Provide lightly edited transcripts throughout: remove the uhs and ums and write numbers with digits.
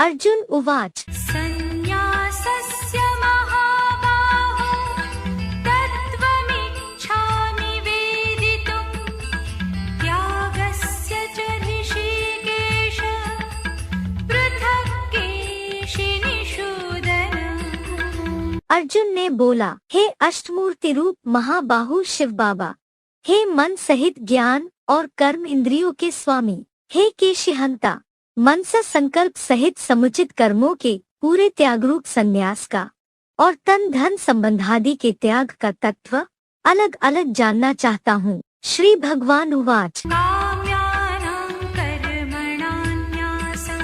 अर्जुन उवाच सन्न्यासस्य महाबाहो तत्त्वमिच्छामि वेदितुं त्यागस्य च ऋषिकेश पृथक् केशिनिषूदन। अर्जुन ने बोला, हे अष्टमूर्ति रूप महाबाहु शिव बाबा, हे मन सहित ज्ञान और कर्म इंद्रियों के स्वामी, हे केशिहंता, मनसा संकल्प सहित समुचित कर्मों के पूरे त्यागरूप संन्यास का और तन धन संबंधादि के त्याग का तत्व अलग अलग जानना चाहता हूँ। श्री भगवान उवाच काम्यानां कर्मणान्यासं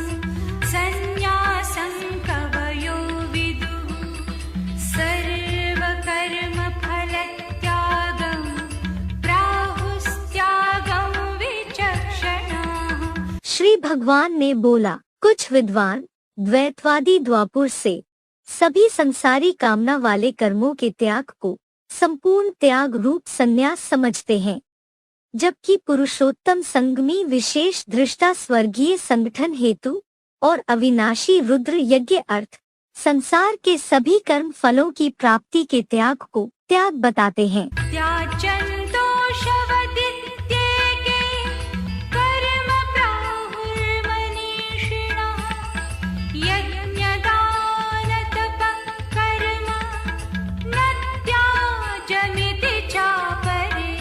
सन्न्यासं कवयो विदुः सर्वकर्मफलत्यागं प्राहुस्त्यागं विचक्षणाः। श्री भगवान ने बोला, कुछ विद्वान द्वैतवादी द्वापुर से सभी संसारी कामना वाले कर्मों के त्याग को संपूर्ण त्याग रूप संन्यास समझते हैं, जबकि पुरुषोत्तम संगमी विशेष दृष्टा स्वर्गीय संगठन हेतु और अविनाशी रुद्र यज्ञ अर्थ संसार के सभी कर्म फलों की प्राप्ति के त्याग को त्याग बताते हैं। त्याजन्तो शवदित्येके कर्म प्राहुर्मनीषिणः यज्ञदानतपः कर्म न त्याजमिति चापरे।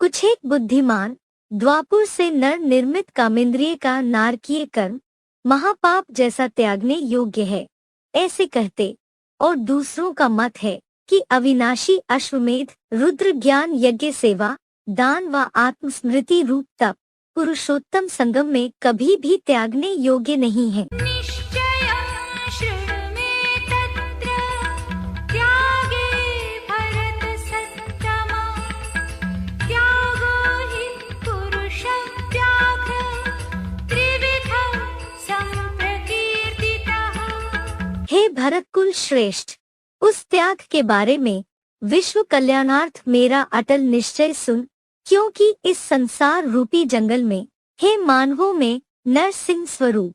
कुछ एक बुद्धिमान द्वापुर से नर निर्मित कामेंद्रिय का नारकीय कर्म महापाप जैसा त्यागने योग्य है ऐसे कहते, और दूसरों का मत है कि अविनाशी अश्वमेध रुद्र ज्ञान यज्ञ सेवा दान व आत्मस्मृति रूप तप पुरुषोत्तम संगम में कभी भी त्यागने योग्य नहीं है। निश्चयं शृणु मे तत्र त्यागे भरतसत्तमा त्यागो हि पुरुषव्याघ्र त्रिविधः सम्प्रकीर्तितः। हे भरतकुल श्रेष्ठ, उस त्याग के बारे में विश्व कल्याणार्थ मेरा अटल निश्चय सुन, क्योंकि इस संसार रूपी जंगल में हे मानवों में नरसिंह स्वरूप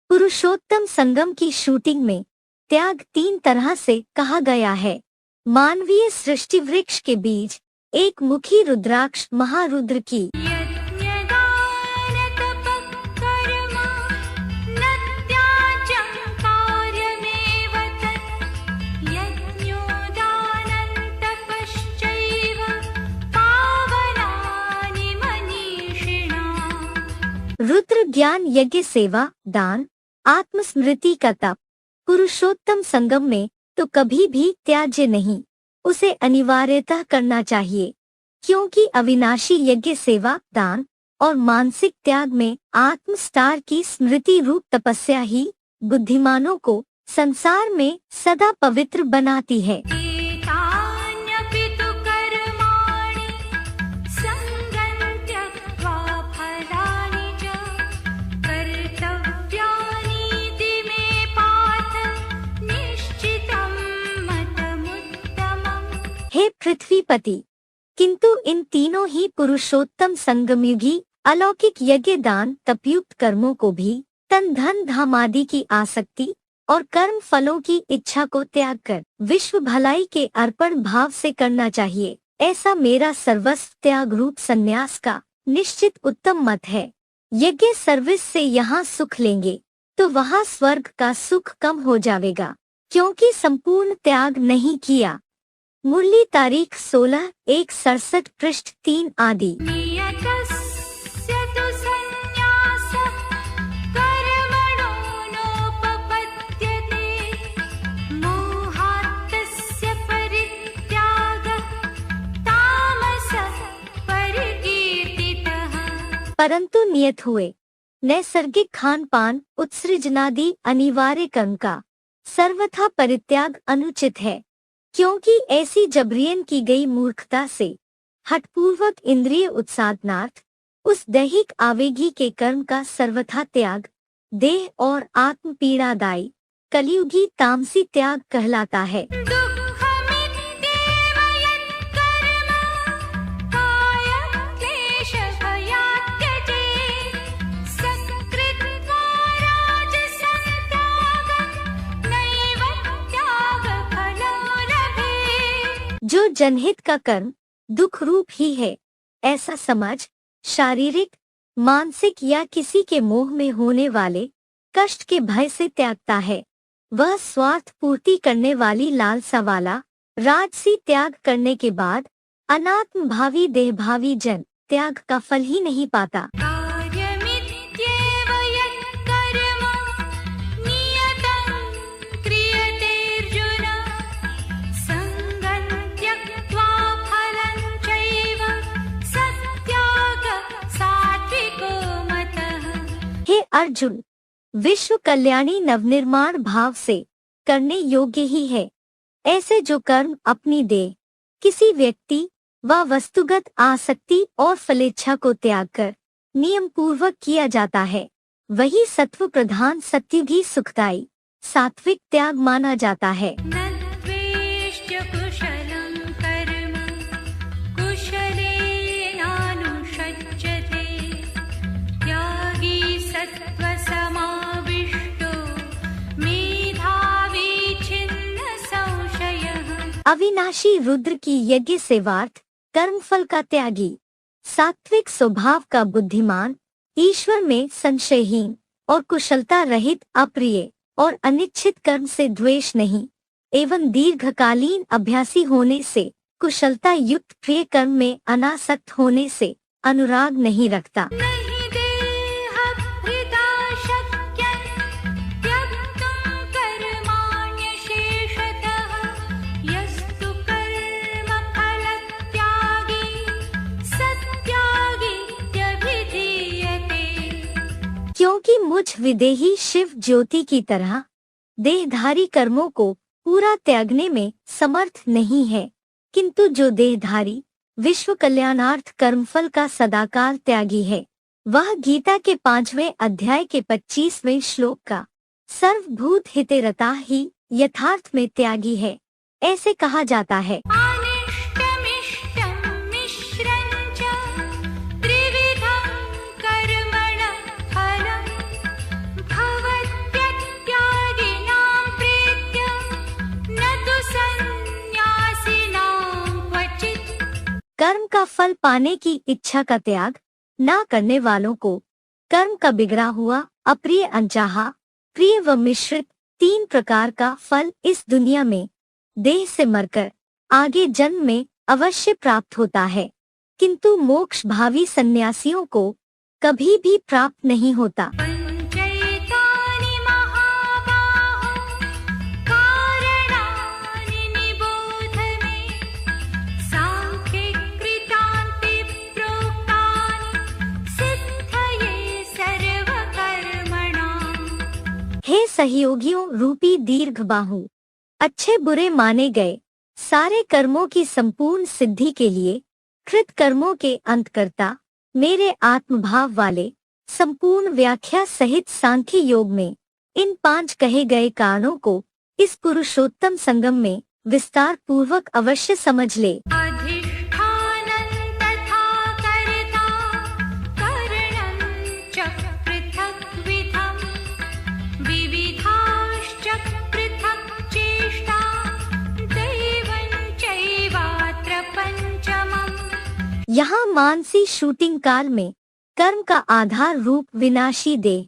पुरुषोत्तम संगम की शूटिंग में त्याग 3 तरह से कहा गया है। मानवीय सृष्टि वृक्ष के बीज एक मुखी रुद्राक्ष महारुद्र की यज्ञदानतपः कर्म न त्याज्यं कार्यमेव तत् यज्ञोदानन्तपश्चैव पावनानि मनीषिणाम्। रुद्र ज्ञान यज्ञ सेवा दान आत्मस्मृति का तप पुरुषोत्तम संगम में तो कभी भी त्याज्य नहीं, उसे अनिवार्यतः करना चाहिए, क्योंकि अविनाशी यज्ञ सेवा दान और मानसिक त्याग में आत्मस्टार की स्मृति रूप तपस्या ही बुद्धिमानों को संसार में सदा पवित्र बनाती है। एतान्यपि तु कर्माणि सङ्गं त्यक्त्वा फलानि च कर्तव्यानीति मे पार्थ निश्चितं मतमुत्तमम्। हे पृथ्वीपति, किंतु इन तीनों ही पुरुषोत्तम संगमयुगी अलौकिक यज्ञ दान तपयुक्त कर्मों को भी तन धन धाम आदि की आसक्ति और कर्म फलों की इच्छा को त्याग कर विश्व भलाई के अर्पण भाव से करना चाहिए। ऐसा मेरा सर्वस्व त्याग रूप संन्यास का निश्चित उत्तम मत है। यज्ञ सर्विस से यहाँ सुख लेंगे तो वहाँ स्वर्ग का सुख कम हो जाएगा, क्योंकि संपूर्ण त्याग नहीं किया। मुरली तारीख 16/1/67 पृष्ठ 3 आदि। नियतस्य तु सन्न्यासः कर्मणो नोपपद्यते मोहात्तस्य परित्यागः तामसः परिकीर्तितः। परंतु नियत हुए नैसर्गिक खान पान उत्सृजनादि अनिवार्य कर्म का सर्वथा परित्याग अनुचित है, क्योंकि ऐसी जबरियन की गई मूर्खता से हठपूर्वक इंद्रिय उत्साधनार्थ उस दैहिक आवेगी के कर्म का सर्वथा त्याग देह और आत्म पीड़ादायी कलियुगी तामसी त्याग कहलाता है। दुःखमित्येव यत्कर्म कायक्लेशभयात् त्यजेत् सकृत्वा राजसं जनहित का कर्म दुख रूप ही है, ऐसा समझ शारीरिक, मानसिक या किसी के मोह में होने वाले कष्ट के भय से त्यागता है। वह स्वार्थ पूर्ति करने वाली लालसा वाला राजसी त्याग करने के बाद अनात्म भावी देहभावी जन त्याग का फल ही नहीं पाता। कार्यमित्येव यत्कर्म नियतं क्रियतेऽर्जुन सङ्गं त्यक्त्वा फलं चैव सत्यागः सात्विको मतः। हे अर्जुन, विश्व कल्याणी नवनिर्माण भाव से करने योग्य ही है। ऐसे जो कर्म अपनी देह, किसी व्यक्ति व वस्तुगत आसक्ति और फलेच्छा को त्याग कर नियम पूर्वक किया जाता है, वही सत्व प्रधान सत्युगी सुखदायी सात्विक त्याग माना जाता है। न द्वेष्ट्य कुशलं कर्म कुशलेनानुषज्यते त्यागी सत्त्वसमाविष्टो मेधावी छिन्न संशयः। अविनाशी रुद्र की यज्ञ सेवार्थ कर्मफल का त्यागी, सात्विक स्वभाव का बुद्धिमान, ईश्वर में संशयहीन और कुशलता रहित अप्रिय और अनिच्छित कर्म से द्वेष नहीं एवं दीर्घकालीन अभ्यासी होने से कुशलता युक्त प्रिय कर्म में अनासक्त होने से अनुराग नहीं रखता। नहि देहभृता शक्यं त्यक्तुं कर्माण्यशेषतः यस्तु कर्मफलत्यागी सत्यागीत्यभिधीयते। क्योंकि मुझ विदेही शिव ज्योति की तरह देहधारी कर्मों को पूरा त्यागने में समर्थ नहीं है, किंतु जो देहधारी विश्व कल्याणार्थ कर्मफल का सदाकाल त्यागी है, वह गीता के 5वें अध्याय के 25वें श्लोक का सर्वभूत हितेरता ही यथार्थ में त्यागी है, ऐसे कहा जाता है। अनिष्टमिष्टं मिश्रं च त्रिविधं कर्मणः फलं भवत्यत्यागिनां प्रीत्य न तु सन्न्यासिनां क्वचित्। कर्म का फल पाने की इच्छा का त्याग ना करने वालों को कर्म का बिगड़ा हुआ अप्रिय अनचाहा प्रिय व मिश्रित 3 प्रकार का फल इस दुनिया में देह से मरकर आगे जन्म में अवश्य प्राप्त होता है, किंतु मोक्ष भावी सन्यासियों को कभी भी प्राप्त नहीं होता। पञ्चैतानि महाबाहो कारणानि निबोध मे सांख्ये कृतान्ते प्रोक्तानि सिद्धये सर्वकर्मणाम्। हे सहयोगियों रूपी दीर्घ बाहु, अच्छे बुरे माने गए सारे कर्मों की संपूर्ण सिद्धि के लिए कृत कर्मों के अंतकर्ता मेरे आत्मभाव वाले संपूर्ण व्याख्या सहित सांख्य योग में इन 5 कहे गए कारणों को इस पुरुषोत्तम संगम में विस्तार पूर्वक अवश्य समझ ले। अधिष्ठानं तथा कर्ता करणं च पृथग्विधं विविधाश्च पृथक् चेष्टा दैवं चैवात्र पञ्चमम्। यहाँ मानसी शूटिंग काल में कर्म का आधार रूप विनाशी देह,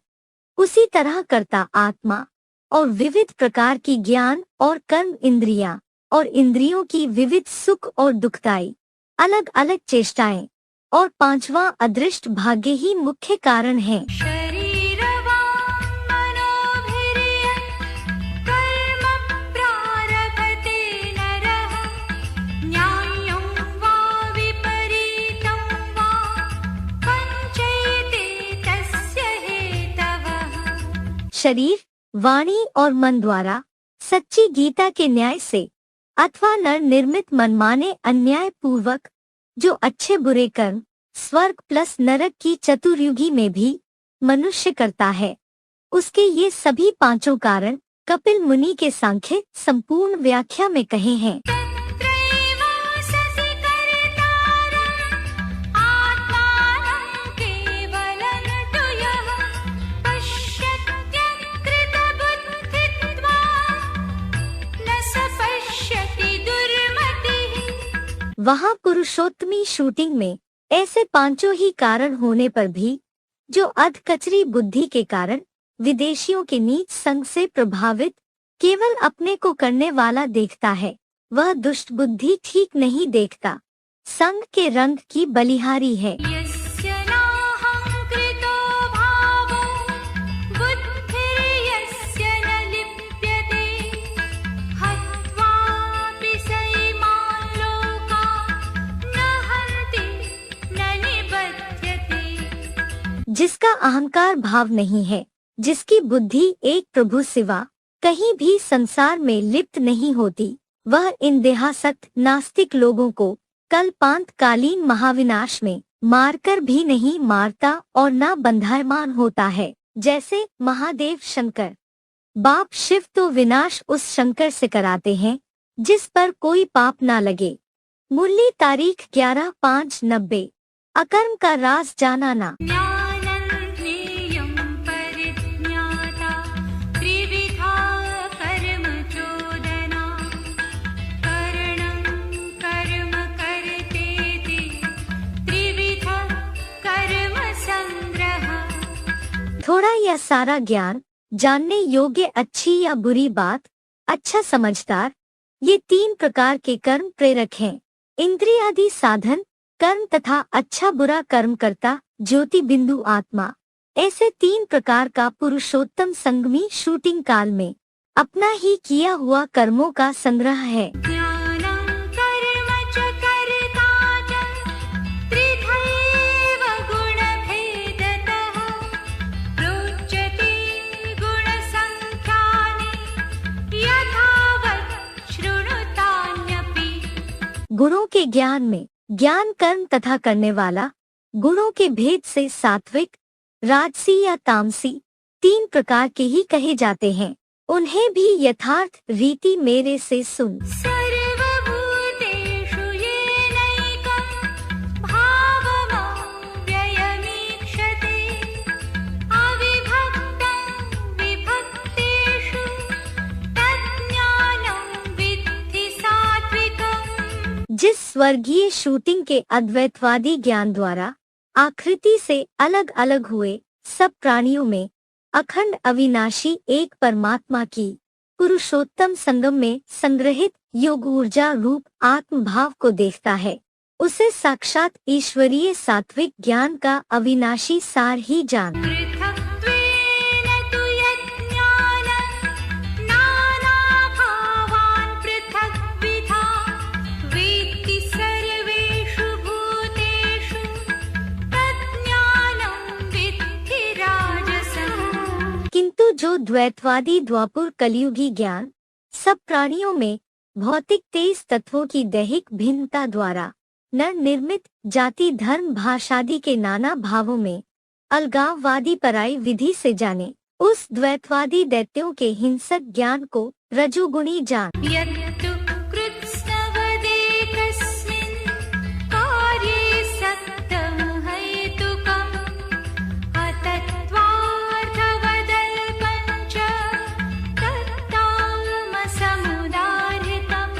उसी तरह कर्ता आत्मा और विविध प्रकार की ज्ञान और कर्म इंद्रियां और इंद्रियों की विविध सुख और दुखदायी अलग अलग चेष्टाएं और 5वां अदृष्ट भाग्य ही मुख्य कारण हैं। शरीरवान् मनोभिर्यत् कर्म प्रारभते नरः न्याय्यं वा विपरीतं वा पञ्चैते तस्य हेतवः। शरीर, वाणी और मन द्वारा सच्ची गीता के न्याय से अथवा नर निर्मित मनमाने अन्याय पूर्वक जो अच्छे बुरे कर्म स्वर्ग प्लस नरक की चतुर्युगी में भी मनुष्य करता है, उसके ये सभी 5 कारण कपिल मुनि के सांख्य संपूर्ण व्याख्या में कहे हैं। तत्रैवाससि कर्तारम् आत्मानं केवलं तु यः पश्यत्यकृतबुद्धित्वात् न स पश्यति दुर्मतिः। वहाँ पुरुषोत्तमी शूटिंग में ऐसे पांचों ही कारण होने पर भी जो अधकचरी बुद्धि के कारण विदेशियों के नीच संग से प्रभावित केवल अपने को करने वाला देखता है, वह दुष्ट बुद्धि ठीक नहीं देखता, संग के रंग की बलिहारी है। यस्य नाहंकृतो भावो बुद्धिर्यस्य न लिप्यते हत्वापि सैमान् लोकान् न हन्ति न निबध्यते। जिसका अहंकार भाव नहीं है, जिसकी बुद्धि एक प्रभु सिवा कहीं भी संसार में लिप्त नहीं होती, वह इन देहासक्त नास्तिक लोगों को कल्पांतकालीन महाविनाश में मारकर भी नहीं मारता और न बंधायमान होता है। जैसे महादेव शंकर बाप शिव तो विनाश उस शंकर से कराते हैं जिस पर कोई पाप ना लगे। मुरली तारीख 11/5/90। अकर्म का राज जाना ना। ज्ञानं ज्ञेयं परिज्ञाता त्रिविधा कर्म चोदना करणं कर्म कर्तेति त्रिविधा कर्म संग्रह। थोड़ा या सारा ज्ञान, जानने योग्य अच्छी या बुरी बात, अच्छा समझदार, ये 3 प्रकार के कर्म प्रेरक हैं। इंद्रियादि साधन कर्म तथा अच्छा बुरा कर्म करता ज्योति बिंदु आत्मा, ऐसे 3 प्रकार का पुरुषोत्तम संगमी शूटिंग काल में अपना ही किया हुआ कर्मों का संग्रह है। ज्ञानं कर्म च कर्ता च त्रिधैव गुणभेदतः प्रोच्यते गुणसङ्ख्यानि यथावत् शृणुतान्यपि। गुणों के ज्ञान में ज्ञान कर्म तथा करने वाला गुणों के भेद से सात्विक, राजसी या तामसी 3 प्रकार के ही कहे जाते हैं। उन्हें भी यथार्थ रीति मेरे से सुन। सर्वभूतेषु येनैकं भावमव्ययमीक्षते अविभक्तं विभक्तेषु तज्ज्ञानं विद्धि सात्विकम्। जिस स्वर्गीय शूटिंग के अद्वैतवादी ज्ञान द्वारा आकृति से अलग अलग हुए सब प्राणियों में अखंड अविनाशी एक परमात्मा की पुरुषोत्तम संगम में संग्रहित योग ऊर्जा रूप आत्म भाव को देखता है, उसे साक्षात ईश्वरीय सात्विक ज्ञान का अविनाशी सार ही जान। पृथक्त्वेन तु यज्ञानं नानाभावान् पृथग्विधा वेत्ति सर्वेषु भूतेषु तज्ज्ञानं विद्धि राजसम्। किंतु जो द्वैतवादी द्वापुर कलयुगी ज्ञान सब प्राणियों में भौतिक 23 तत्वों की दैहिक भिन्नता द्वारा नर निर्मित जाति धर्म भाषादि के नाना भावों में अलगाववादी पराई विधि से जाने, उस द्वैतवादी दैत्यों के हिंसक ज्ञान को रजोगुणी जान। यत्तु कृत्स्नवदेकस्मिन् कार्ये सक्तं हेतुकम् अतत्त्वार्थवदल्पं च तत्तामसमुदाहृतम्।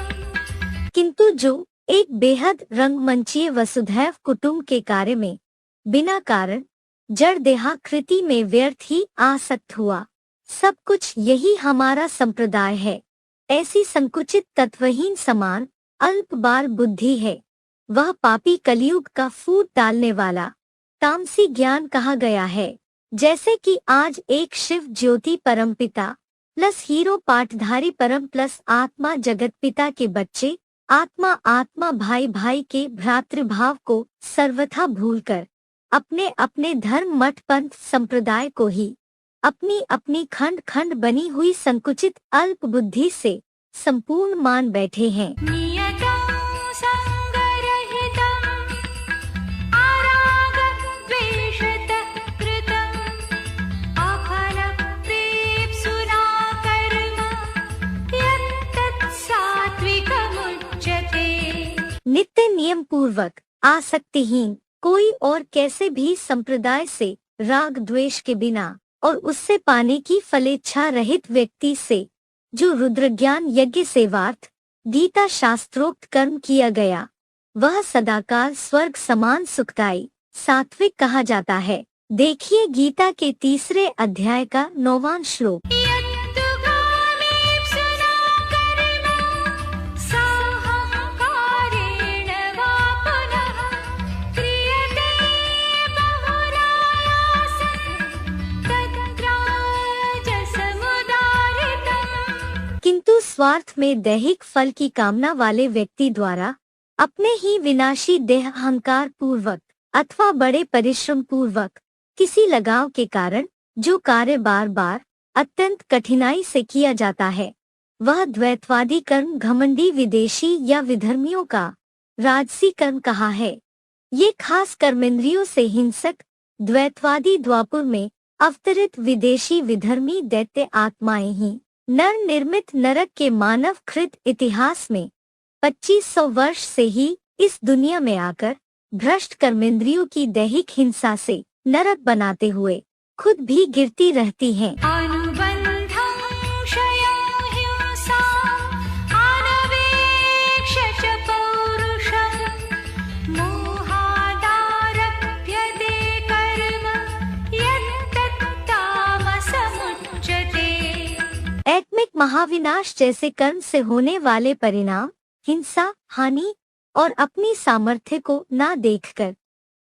किंतु जो एक बेहद रंगमंचीय वसुधैव कुटुंब के कार्य में बिना कारण जड़ देहाकृति में व्यर्थ ही आसक्त हुआ, सब कुछ यही हमारा संप्रदाय है, ऐसी संकुचित तत्वहीन समान अल्प बाल बुद्धि है, वह पापी कलयुग का फूट डालने वाला तामसी ज्ञान कहा गया है। जैसे कि आज एक शिव ज्योति परमपिता प्लस हीरो पाठधारी परम प्लस आत्मा जगतपिता के बच्चे आत्मा आत्मा भाई भाई के भ्रातृभाव को सर्वथा भूलकर अपने अपने धर्म मठ पंथ संप्रदाय को ही अपनी अपनी खंड खंड बनी हुई संकुचित अल्प बुद्धि से संपूर्ण मान बैठे हैं। नियतं संगरहितं आरागद्वेषतः कृतं अफलप्रेप्सुना कर्म यत्तत् सात्विकमुच्यते। नित्य नियम पूर्वक आसक्तिहीन कोई और कैसे भी संप्रदाय से राग द्वेष के बिना और उससे पाने की फलेच्छा रहित व्यक्ति से जो रुद्र ज्ञान यज्ञ सेवार्थ गीता शास्त्रोक्त कर्म किया गया, वह सदाकाल स्वर्ग समान सुखदायी सात्विक कहा जाता है। देखिए गीता के 3 अध्याय का 9वां श्लोक। यत्तु कामेप्सुना कर्म साहंकारेण वा पुनः क्रियते बहुरायासं तत्राजसमुदारितम्। किंतु स्वार्थ में दैहिक फल की कामना वाले व्यक्ति द्वारा अपने ही विनाशी देह अहंकार पूर्वक अथवा बड़े परिश्रम पूर्वक किसी लगाव के कारण जो कार्य बार बार अत्यंत कठिनाई से किया जाता है, वह द्वैतवादी कर्म घमंडी विदेशी या विधर्मियों का राजसी कर्म कहा है। ये खास कर्मेंद्रियों से हिंसक द्वैतवादी द्वापुर में अवतरित विदेशी विधर्मी दैत्य आत्माएं ही नर निर्मित नरक के मानव कृत इतिहास में 2500 वर्ष से ही इस दुनिया में आकर भ्रष्ट कर्मेंद्रियों की दैहिक हिंसा से नरक बनाते हुए खुद भी गिरती रहती हैं। अनुबन्धं क्षयं हिंसा अनवेक्ष्य च पौरुषं मोहादारभ्यते कर्म यत्तत्तामसमुच्यते। आत्मिक महाविनाश जैसे कर्म से होने वाले परिणाम हिंसा, हानि और अपनी सामर्थ्य को ना देखकर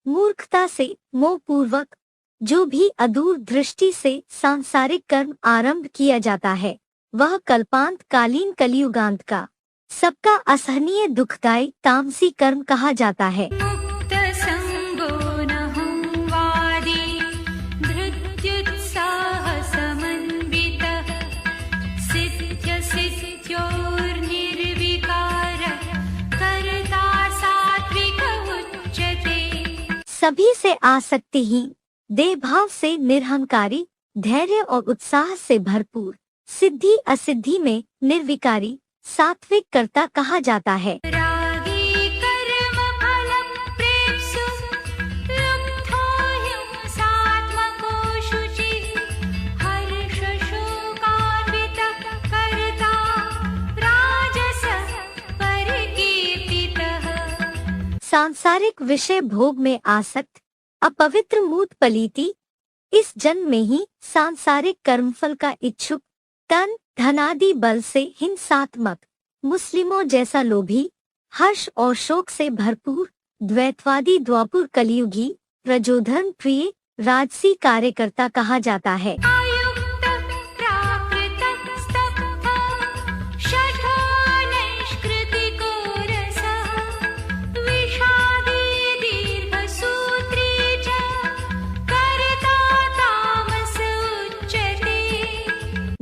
मूर्खता से मोह पूर्वक जो भी अदूर दृष्टि से सांसारिक कर्म आरंभ किया जाता है, वह कल्पांत कालीन कलियुगांत का सबका असहनीय दुखदायी तामसी कर्म कहा जाता है। मुक्तसंगो नहुं वादी धृत्युत्साहसमन्वितः सिद्ध्यसिद्ध्योर्निर्विकारः कर्ता सात्विक उच्यते। सभी से आसक्तिहीन, देह भाव से निरहंकारी, धैर्य और उत्साह से भरपूर, सिद्धि असिद्धि में निर्विकारी सात्विक कर्ता कहा जाता है। रागी कर्म फलं प्रेप्सु लुब्धो हिंसात्मको शुचिः हर्षशोकान्वितः कर्ता राजसः परिकीर्तितः। सांसारिक विषय भोग में आसक्त अपवित्र मूत पलीति, इस जन्म में ही सांसारिक कर्मफल का इच्छुक, तन धनादि बल से हिंसात्मक, मुस्लिमों जैसा लोभी, हर्ष और शोक से भरपूर द्वैतवादी द्वापुर कलियुगी प्रजोधन प्रिय राजसी कार्यकर्ता कहा जाता है। आयुक्तः प्राकृतः स्तब्धः शठो नैष्कृतिको रसः विषादी दीर्घसूत्री च कर्ता तामस उच्यते।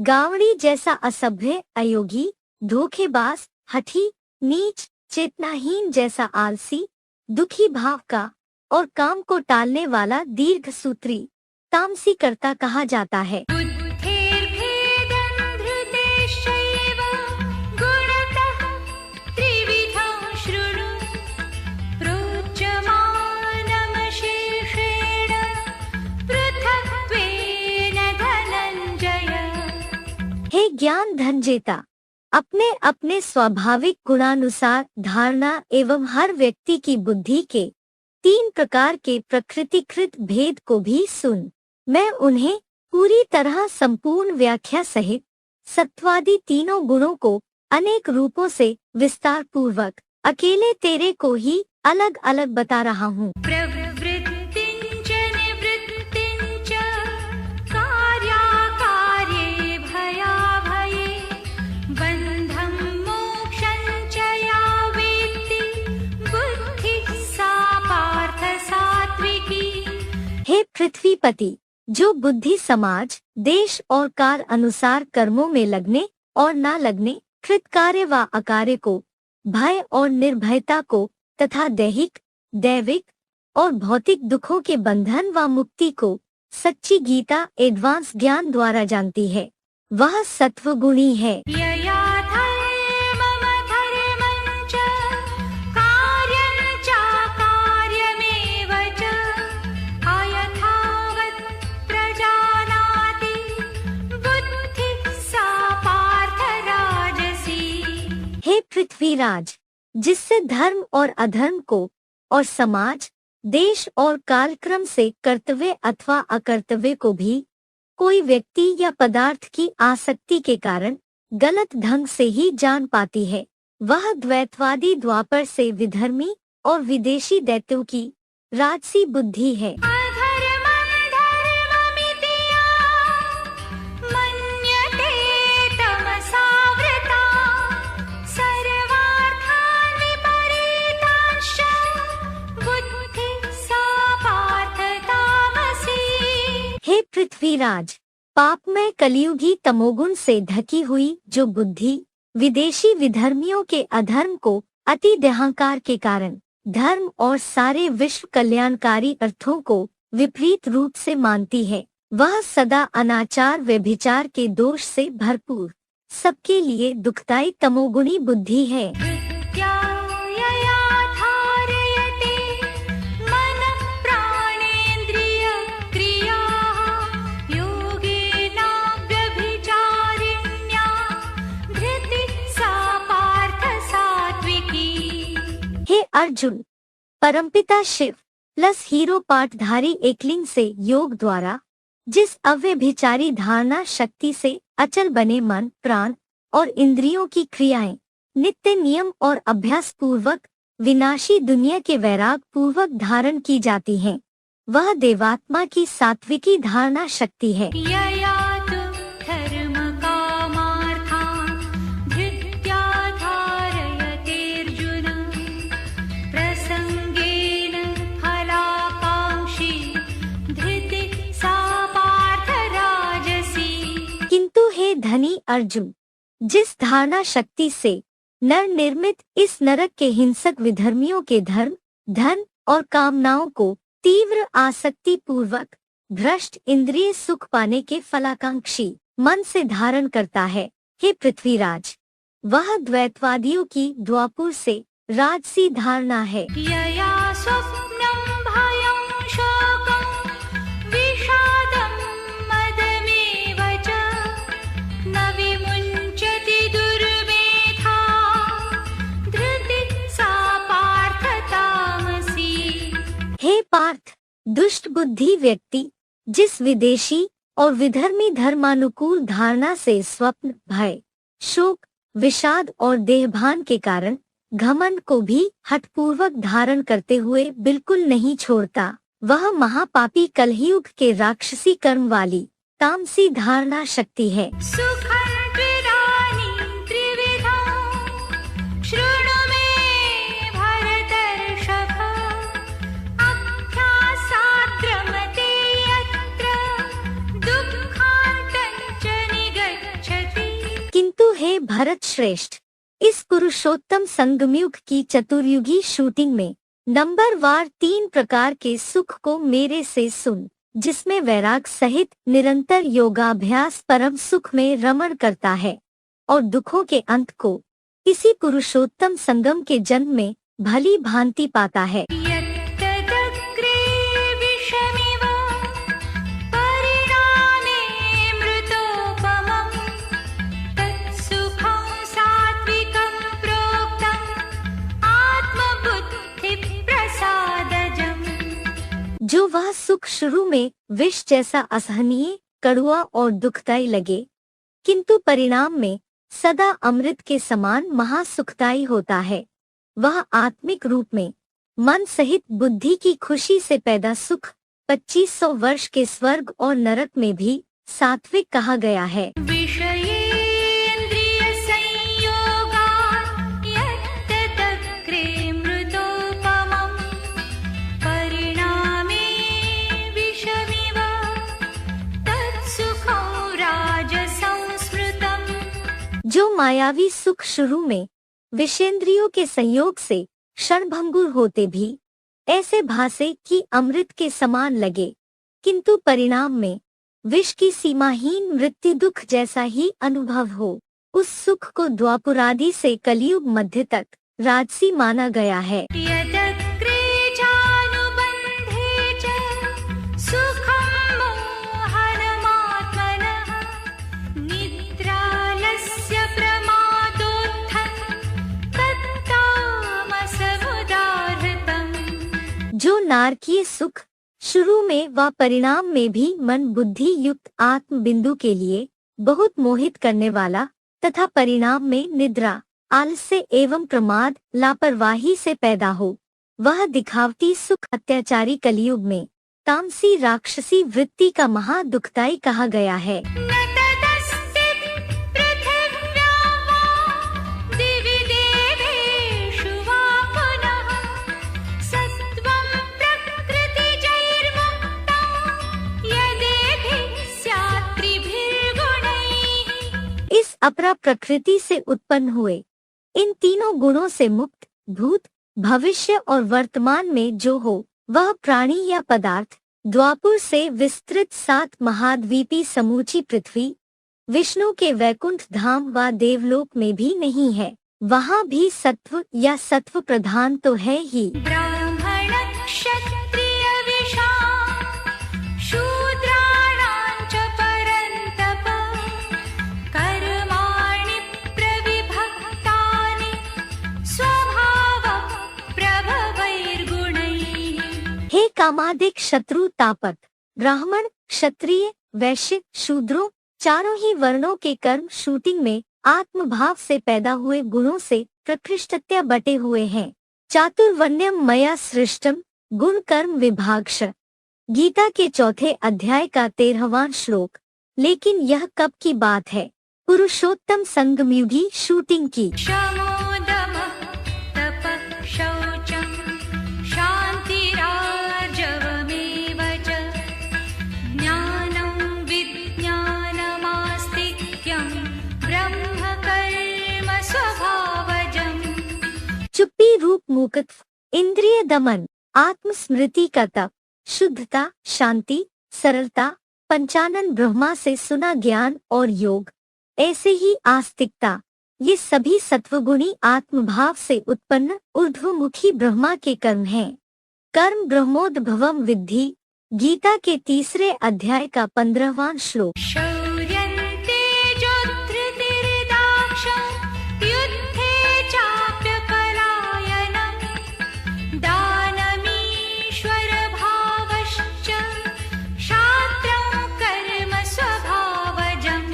गावड़ी जैसा असभ्य, अयोगी, धोखेबाज, हठी, नीच, चेतनाहीन जैसा आलसी, दुखी भाव का और काम को टालने वाला दीर्घ सूत्री तामसी कर्ता कहा जाता है। बुद्धेर्भेदं धृतेश्चैव गुणतः त्रिविधं शृणु प्रोच्यमानमशेषेण पृथक्त्वेन धनञ्जय। हे ज्ञान धनजेता, अपने अपने स्वाभाविक गुणानुसार धारणा एवं हर व्यक्ति की बुद्धि के 3 प्रकार के प्रकृतिकृत भेद को भी सुन। मैं उन्हें पूरी तरह संपूर्ण व्याख्या सहित सत्वादी तीनों गुणों को अनेक रूपों से विस्तार पूर्वक अकेले तेरे को ही अलग अलग बता रहा हूँ। प्रवृत्तिं च निवृत्तिं च कार्याकार्ये भयाभये बन्धं मोक्षं च या वेत्ति बुद्धिः सा पार्थ सात्विकी। हे पृथ्वीपति, जो बुद्धि समाज, देश और काल अनुसार कर्मों में लगने और ना लगने, कृत कार्य व अकार्य को, भय और निर्भयता को तथा दैहिक, दैविक और भौतिक दुखों के बंधन व मुक्ति को सच्ची गीता एडवांस ज्ञान द्वारा जानती है, वह सत्वगुणी है। यया धर्मं धर्मं च कार्यं चाकार्यमेव च अयथावत् प्रजानाति बुद्धिः सा पार्थ राजसी। हे पृथ्वीराज, जिससे धर्म और अधर्म को और समाज, देश और कालक्रम से कर्तव्य अथवा अकर्तव्य को भी कोई व्यक्ति या पदार्थ की आसक्ति के कारण गलत ढंग से ही जान पाती है। वह द्वैतवादी द्वापर से विधर्मी और विदेशी दैत्यों की राजसी बुद्धि है। अधर्मं धर्ममिति मन्यते तमसावृता सर्वार्थान् विपरीतांश्च बुद्धिः सा पार्थ तामसी। हे पृथ्वीराज, पापमय कलियुगी तमोगुण से ढकी हुई जो बुद्धि विदेशी विधर्मियों के अधर्म को अति देहांकार के कारण धर्म और सारे विश्व कल्याणकारी अर्थों को विपरीत रूप से मानती है, वह सदा अनाचार व्यभिचार के दोष से भरपूर सबके लिए दुखदायी तमोगुणी बुद्धि है। धृत्यायया धारयते मनः प्राणेन्द्रिय क्रियाः योगेनाव्यभिचारिण्या धृतिः सा पार्थ सात्विकी। हे अर्जुन, परमपिता शिव प्लस हीरो पाठधारी एकलिंग से योग द्वारा जिस अव्यभिचारी धारणा शक्ति से अचल बने मन, प्राण और इंद्रियों की क्रियाएं नित्य नियम और अभ्यास पूर्वक विनाशी दुनिया के वैराग पूर्वक धारण की जाती हैं, वह देवात्मा की सात्विकी धारणा शक्ति है। यया तु धर्मकामार्थान् धृत्या धारयतेऽर्जुन प्रसंगेन फलाकांक्षी धृतिः सा पार्थ राजसी। किंतु हे धनी अर्जुन, जिस धारणा शक्ति से नर निर्मित इस नरक के हिंसक विधर्मियों के धर्म, धन और कामनाओं को तीव्र आसक्ति पूर्वक भ्रष्ट इंद्रिय सुख पाने के फलाकांक्षी मन से धारण करता है, हे पृथ्वीराज, वह द्वैतवादियों की द्वापुर से राजसी धारणा है। यया स्वप्नं भयं शोकं विषादं मदमेव च न विमुञ्चति दुर्मेधा धृतिः सा पार्थ तामसी। हे पार्थ, दुष्ट बुद्धि व्यक्ति जिस विदेशी और विधर्मी धर्मानुकूल धारणा से स्वप्न, भय, शोक, विषाद और देहभान के कारण घमंड को भी हठपूर्वक धारण करते हुए बिल्कुल नहीं छोड़ता, वह महापापी कलयुग के राक्षसी कर्म वाली तामसी धारणा शक्ति है। सुखं त्विदानीं त्रिविधं शृणु मे भरतर्षभ अभ्यासाद्रमते यत्र दुःखान्तं च निगच्छति। किंतु हे भरत श्रेष्ठ, इस पुरुषोत्तम संगमयुग की चतुर्युगी शूटिंग में नंबरवार 3 प्रकार के सुख को मेरे से सुन, जिसमें वैराग सहित निरंतर योगाभ्यास परम सुख में रमण करता है और दुखों के अंत को इसी पुरुषोत्तम संगम के जन्म में भली भांति पाता है। यत्तदग्रे विषमिव परिणामे मृतोपमं तत्सुखं सात्विकं प्रोक्तम् आत्मबुद्धिप्रसादजम्। जो वह सुख शुरू में विष जैसा असहनीय, कड़वा और दुखदायी लगे, किंतु परिणाम में सदा अमृत के समान महासुखदायी होता है, वह आत्मिक रूप में मन सहित बुद्धि की खुशी से पैदा सुख 2500 वर्ष के स्वर्ग और नरक में भी सात्विक कहा गया है। विषयेन्द्रियसंयोगात् यत्तदग्रे मृतोपमं परिणामे विषमिव तत्सुखं राजसंस्मृतम्। जो मायावी सुख शुरू में विषेंद्रियों के संयोग से क्षणभंगुर होते भी ऐसे भासे कि अमृत के समान लगे, किंतु परिणाम में विष की सीमाहीन मृत्यु दुख जैसा ही अनुभव हो, उस सुख को द्वापुरादि से कलियुग मध्य तक राजसी माना गया है। यदग्रे चानुबन्धे च सुखं मोहनमात्मनः निद्रालस्य प्रमादोत्थं तत्तामसं जो नारकीय सुख शुरू में व परिणाम में भी मन बुद्धि युक्त आत्म बिंदु के लिए बहुत मोहित करने वाला तथा परिणाम में निद्रा आलस्य एवं प्रमाद लापरवाही से पैदा हो, वह दिखावटी सुख अत्याचारी कलयुग में तामसी राक्षसी वृत्ति का महा दुखदायी कहा गया है। न तदस्ति पृथिव्यां वा दिवि देवेषु वा पुनः सत्त्वं प्रकृतिजैर्मुक्तं यदेभिः स्यात् त्रिभिर्गुणैः। इस अपरा प्रकृति से उत्पन्न हुए इन तीनों गुणों से मुक्त भूत भविष्य और वर्तमान में जो हो वह प्राणी या पदार्थ द्वापुर से विस्तृत 7 महाद्वीपी समूची पृथ्वी विष्णु के वैकुंठ धाम व देवलोक में भी नहीं है। वहाँ भी सत्व या सत्व प्रधान तो है ही। ब्राह्मण क्षत्रिय विशां शूद्राणां च परन्तप कर्माणि प्रविभक्तानि स्वभाव प्रभवैर्गुणैः। हे कामादिक शत्रु तापक, ब्राह्मण क्षत्रिय वैश्य शूद्रों चारों ही वर्णों के कर्म शूटिंग में आत्मभाव से पैदा हुए गुणों से प्रकृष्टतया बटे हुए हैं। चातुर्वर्ण्यम मया सृष्टम गुण कर्म विभागश। गीता के चौथे अध्याय का 13वां श्लोक। लेकिन यह कब की बात है? पुरुषोत्तम संगमयुगी शूटिंग की। शमो दमः तपः शौचं शान्तिरार्जवमेव च ज्ञानं विज्ञानमास्तिक्यं ब्रह्मकर्म स्वभावजम्। चुप्पी रूप मूकत्व, इंद्रिय दमन, आत्मस्मृति का तप, शुद्धता, शांति, सरलता, पंचानन ब्रह्मा से सुना ज्ञान और योग, ऐसे ही आस्तिकता, ये सभी सत्वगुणी आत्मभाव से उत्पन्न ऊर्ध्वमुखी ब्रह्मा के कर्म हैं। कर्म ब्रह्मोद्भवम विद्धि। गीता के 3 अध्याय का 15वां श्लोक। शौर्यन्ते जोद्धृतिर्दाक्षं युद्धे चाप्यपलायनं दानमीश्वरभावश्च शास्त्रं कर्म स्वभावजम्।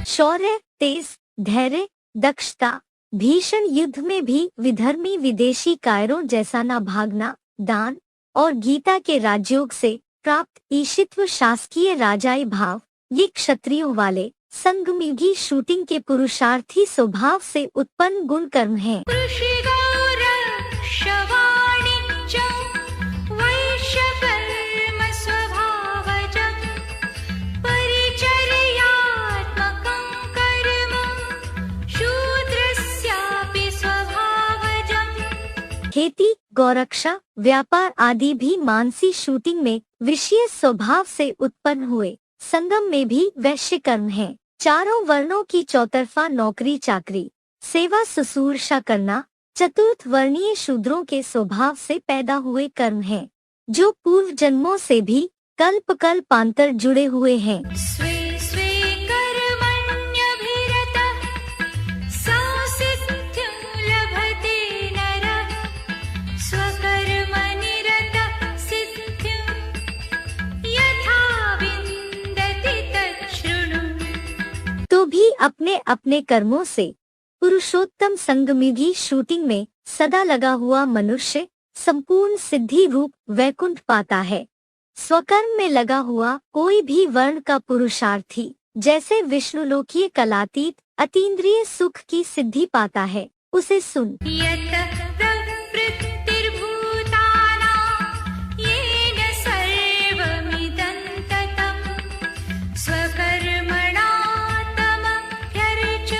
शौर्य, तेज, धैर्य, दक्षता, भीषण युद्ध में भी विधर्मी विदेशी कायरों जैसा न भागना, दान और गीता के राजयोग से प्राप्त ईशित्व शासकीय राजाई भाव, ये क्षत्रियों वाले संगमयुगी शूटिंग के पुरुषार्थी स्वभाव से उत्पन्न गुण कर्म हैं। कृषिगौरक्षवाणिज्यं वैश्यकर्म स्वभावजम् परिचर्यात्मकं कर्म शूद्रस्यापि स्वभावजम्। खेती, गौरक्षा, व्यापार आदि भी मानसी शूटिंग में विषय स्वभाव से उत्पन्न हुए। संगम में भी वैश्य कर्म है। चारों वर्णों की चौतरफा नौकरी चाकरी, सेवा सुसूर्षा करना चतुर्थ वर्णीय शूद्रों के स्वभाव से पैदा हुए कर्म हैं, जो पूर्व जन्मों से भी कल्प कल्पांतर जुड़े हुए हैं। स्वे स्वे कर्मण्यभिरतः संसिद्धिं लभते नरः स्वकर्मनिरतः सिद्धिं यथा विन्दति तच्छृणु। तो भी अपने अपने कर्मों से पुरुषोत्तम संगमयुगी शूटिंग में सदा लगा हुआ मनुष्य संपूर्ण सिद्धि रूप वैकुंठ पाता है। स्वकर्म में लगा हुआ कोई भी वर्ण का पुरुषार्थी जैसे विष्णुलोकीय कलातीत अतीन्द्रिय सुख की सिद्धि पाता है, उसे सुन। यतः प्रवृत्तिर्भूतानां येन सर्वमिदं ततं स्वकर्मणा तमभ्यर्च्य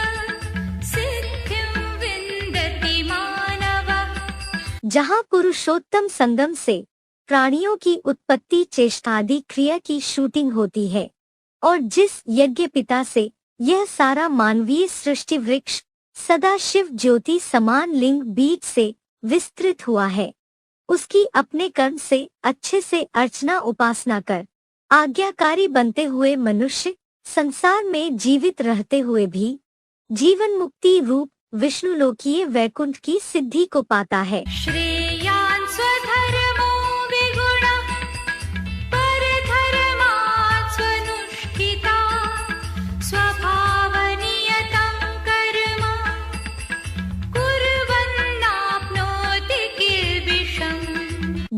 सिद्धिं विन्दति मानवः। जहाँ पुरुषोत्तम संगम से प्राणियों की उत्पत्ति चेष्टादि क्रिया की शूटिंग होती है और जिस यज्ञ पिता से यह सारा मानवीय सृष्टि वृक्ष सदा शिव ज्योति समान लिंग बीज से विस्तृत हुआ है, उसकी अपने कर्म से अच्छे से अर्चना उपासना कर आज्ञाकारी बनते हुए मनुष्य संसार में जीवित रहते हुए भी जीवन मुक्ति रूप विष्णुलोकीय वैकुंठ की सिद्धि को पाता है। श्रेयान् स्वधर्मो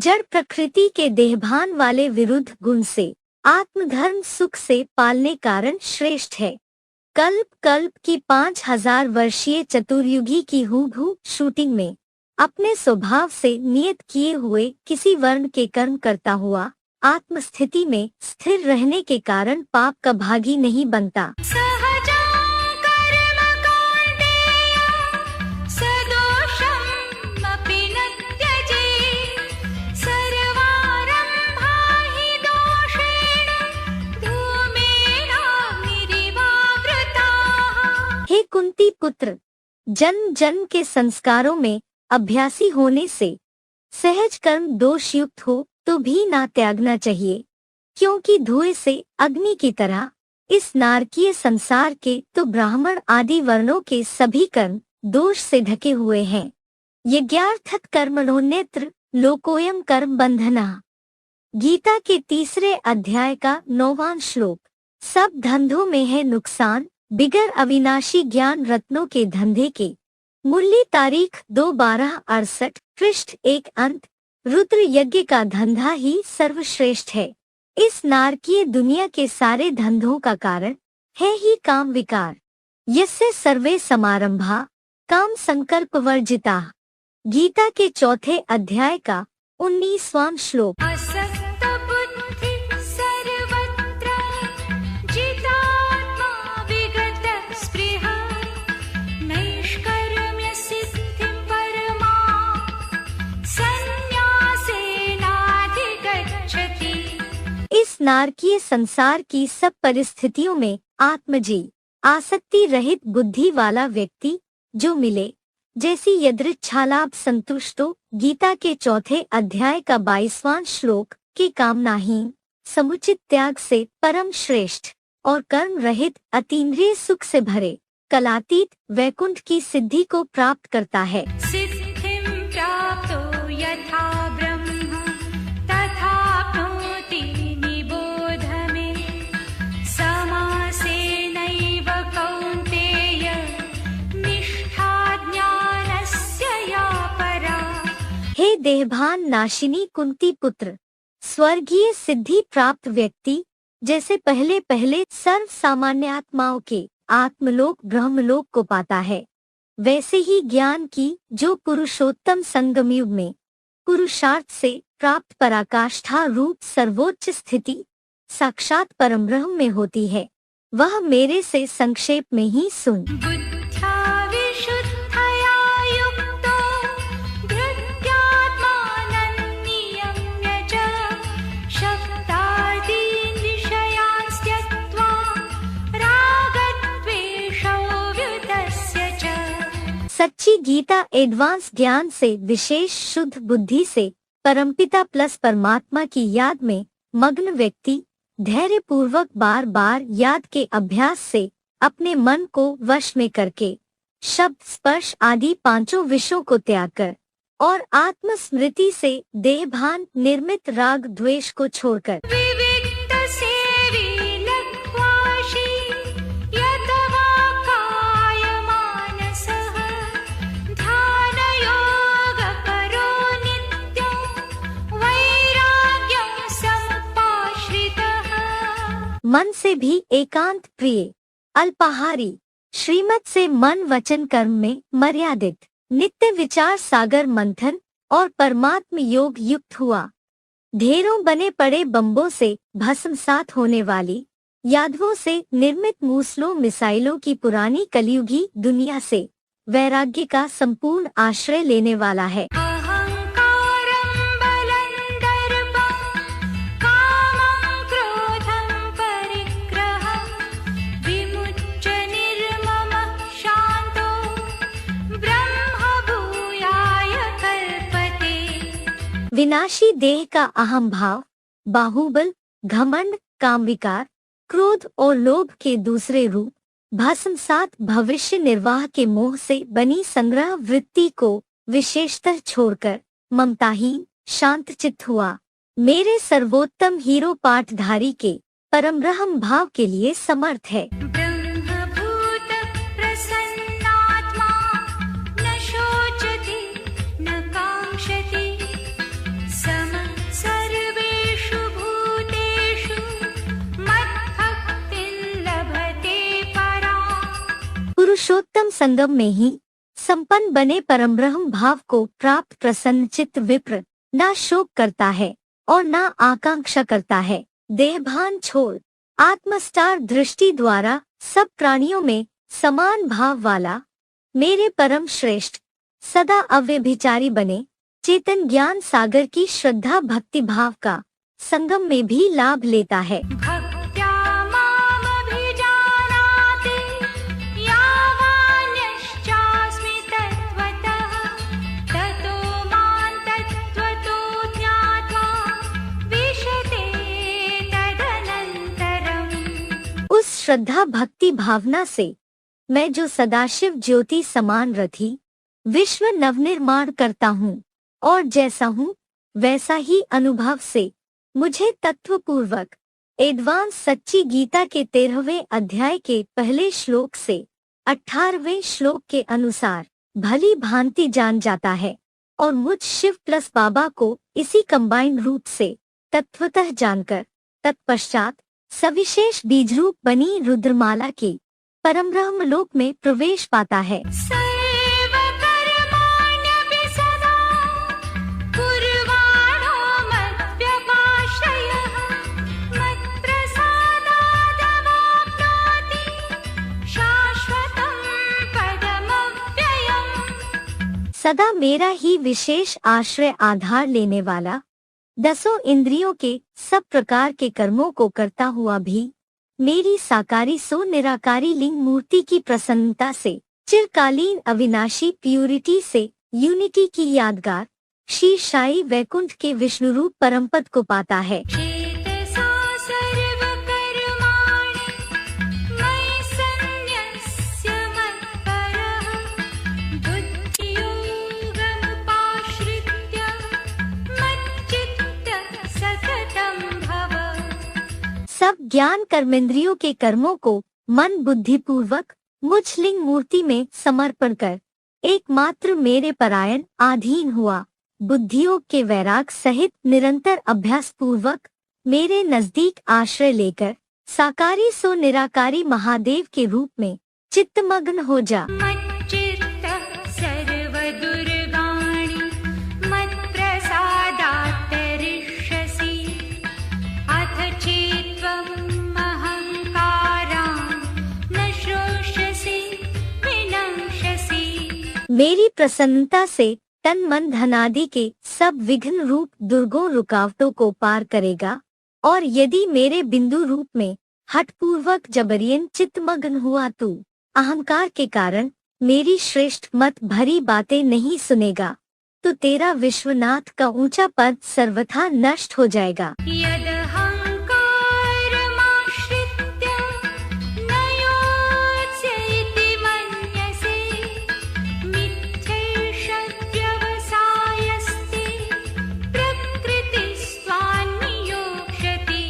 जड़ प्रकृति के देहभान वाले विरुद्ध गुण से आत्मधर्म सुख से पालने कारण श्रेष्ठ है। कल्प कल्प की 5000 वर्षीय चतुर्युगी की हूबहू शूटिंग में अपने स्वभाव से नियत किए हुए किसी वर्ण के कर्म करता हुआ आत्मस्थिति में स्थिर रहने के कारण पाप का भागी नहीं बनता। हे कुंती पुत्र, जन्म जन्म के संस्कारों में अभ्यासी होने से सहज कर्म दोष युक्त हो तो भी ना त्यागना चाहिए, क्योंकि धुएं से अग्नि की तरह इस नारकीय संसार के तो ब्राह्मण आदि वर्णों के सभी कर्म दोष से ढके हुए हैं। यज्ञार्थत कर्मणोन्यत्र लोकोयम कर्म बंधना। गीता के 3 अध्याय का 9वां श्लोक। सब धंधों में है नुकसान बिगर अविनाशी ज्ञान रत्नों के धंधे के। मूल्य तारीख 2/12/68 पृष्ठ 1 अंत। रुद्र यज्ञ का धंधा ही सर्वश्रेष्ठ है। इस नारकीय दुनिया के सारे धंधों का कारण है ही काम विकार। यस्य सर्वे समारंभा काम संकल्प वर्जिता। गीता के 4 अध्याय का 19वां श्लोक। इस नारकीय संसार की सब परिस्थितियों में आत्मजी आसक्ति रहित बुद्धि वाला व्यक्ति जो मिले, जैसी यदृच्छालाभ संतुष्टो गीता के 4 अध्याय का 22वां श्लोक की कामनाहीन समुचित त्याग से परम श्रेष्ठ और कर्म रहित अतीन्द्रिय सुख से भरे कलातीत वैकुंठ की सिद्धि को प्राप्त करता है। सिद्धिं प्राप्तो यथा ब्रह्म तथाप्नोति निबोध मे। समासेनैव कौन्तेय निष्ठा ज्ञानस्य या परा। हे देहभान नाशिनी कुंती पुत्र, स्वर्गीय सिद्धि प्राप्त व्यक्ति जैसे पहले पहले सर्व सामान्य आत्माओं के आत्मलोक ब्रह्मलोक को पाता है, वैसे ही ज्ञान की जो पुरुषोत्तम संगमयुग में पुरुषार्थ से प्राप्त पराकाष्ठा रूप सर्वोच्च स्थिति साक्षात परम ब्रह्म में होती है, वह मेरे से संक्षेप में ही सुन। बुद्ध्या विशुद्धया युक्तो धृत्यात्मानं नियम्य च शब्दादीन् विषयान् त्यक्त्वा रागद्वेषौ व्युतस्य च। सच्ची गीता एडवांस ज्ञान से विशेष शुद्ध बुद्धि से परमपिता प्लस परमात्मा की याद में मग्न व्यक्ति धैर्य पूर्वक बार बार याद के अभ्यास से अपने मन को वश में करके शब्द स्पर्श आदि 5 विषयों को त्याग कर और आत्मस्मृति से देहभान निर्मित राग द्वेष को छोड़कर विविक्त सेवी लक्वाशी यतवा काय मानसः ध्यान योग करो नित्यं वैराग्यं समुपाश्रितः। मन से भी एकांत प्रिय अल्पाहारी श्रीमत से मन वचन कर्म में मर्यादित नित्य विचार सागर मंथन और परमात्म योग युक्त हुआ। ढेरों बने पड़े बम्बों से भस्मसात होने वाली यादवों से निर्मित मूसलों मिसाइलों की पुरानी कलयुगी दुनिया से वैराग्य का संपूर्ण आश्रय लेने वाला है। अहंकारं बलं दर्पं कामं क्रोधं परिग्रहं विमुच्य निर्ममः शान्तो ब्रह्मभूयाय कल्पते। विनाशी देह का अहम भाव, बाहुबल, घमंड, काम विकार, क्रोध और लोभ के दूसरे रूप भस्मसात भविष्य निर्वाह के मोह से बनी संग्रह वृत्ति को विशेषतः छोड़कर ममताहीन शांत चित्त हुआ। मेरे सर्वोत्तम हीरो पाठधारी के परम ब्रह्म भाव के लिए समर्थ है। ब्रह्मभूत प्रसन्नात्मा न शोचति न कांक्षति सम संगम में ही संपन्न बने परमब्रह्म भाव को प्राप्त प्रसन्न चित्त विप्र न शोक करता है और न आकांक्षा करता है। देहभान छोड़ आत्मस्टार दृष्टि द्वारा सब प्राणियों में समान भाव वाला मेरे परम श्रेष्ठ सदा अव्यभिचारी बने चेतन ज्ञान सागर की श्रद्धा भक्ति भाव का संगम में भी लाभ लेता है। भक्त्या मामभिजानाति यावान्यश्चास्मि तत्त्वतः ततो मां तत्त्वतो ज्ञात्वा विशते तदनन्तरम्। उस श्रद्धा भक्ति भावना से मैं जो सदाशिव ज्योति समान रथी विश्व नवनिर्माण करता हूँ और जैसा हूँ वैसा ही अनुभव से मुझे तत्वपूर्वक एडवांस सच्ची गीता के 13वें अध्याय के पहले श्लोक से 18वें श्लोक के अनुसार भली भांति जान जाता है और मुझ शिव प्लस बाबा को इसी कंबाइंड रूप से तत्वतः जानकर तत्पश्चात सविशेष बीजरूप बनी रुद्रमाला के परमब्रह्म लोक में प्रवेश पाता है। सर्वकर्माण्यपि सदा कुर्वाणो मद्व्यपाश्रयः मत्प्रसादादवाप्नोति शाश्वतं पदमव्ययम्। सदा मेरा ही विशेष आश्रय आधार लेने वाला 10 इंद्रियों के सब प्रकार के कर्मों को करता हुआ भी मेरी साकारी सो निराकारी लिंग मूर्ति की प्रसन्नता से चिरकालीन अविनाशी प्यूरिटी से यूनिटी की यादगार शीर्षाई वैकुंठ के विष्णु रूप परमपद को पाता है। चेतसा सर्वकर्माणि मयि सन्न्यस्य मत्परः बुद्धियोगमुपाश्रित्य मच्चित्तः सततं भव। सब ज्ञान कर्मेंद्रियों के कर्मों को मन बुद्धि पूर्वक मुझ लिंग मूर्ति में समर्पण कर एकमात्र मेरे परायण आधीन हुआ बुद्धियोग के वैराग सहित निरंतर अभ्यास पूर्वक मेरे नजदीक आश्रय लेकर साकारी सो निराकारी महादेव के रूप में चित्तमग्न हो जा। मच्चित्तः सर्वदुर्गाणि मत्प्रसादात् तरिष्यसि अथ चेत्त्वम् अहङ्कारान् न श्रोष्यसि विनङ्क्षसि। मेरी प्रसन्नता से तन मन धनादि के सब विघ्न रूप दुर्गों रुकावटों को पार करेगा और यदि मेरे बिंदु रूप में हठपूर्वक जबरियन चित्तमग्न हुआ तू अहंकार के कारण मेरी श्रेष्ठ मत भरी बातें नहीं सुनेगा तो तेरा विश्वनाथ का ऊंचा पद सर्वथा नष्ट हो जाएगा। यदहङ्कारमाश्रित्य न योत्स्य इति मन्यसे मिथ्यैषद्व्यवसायस्ते प्रकृतिस्त्वान्नियोक्ष्यति।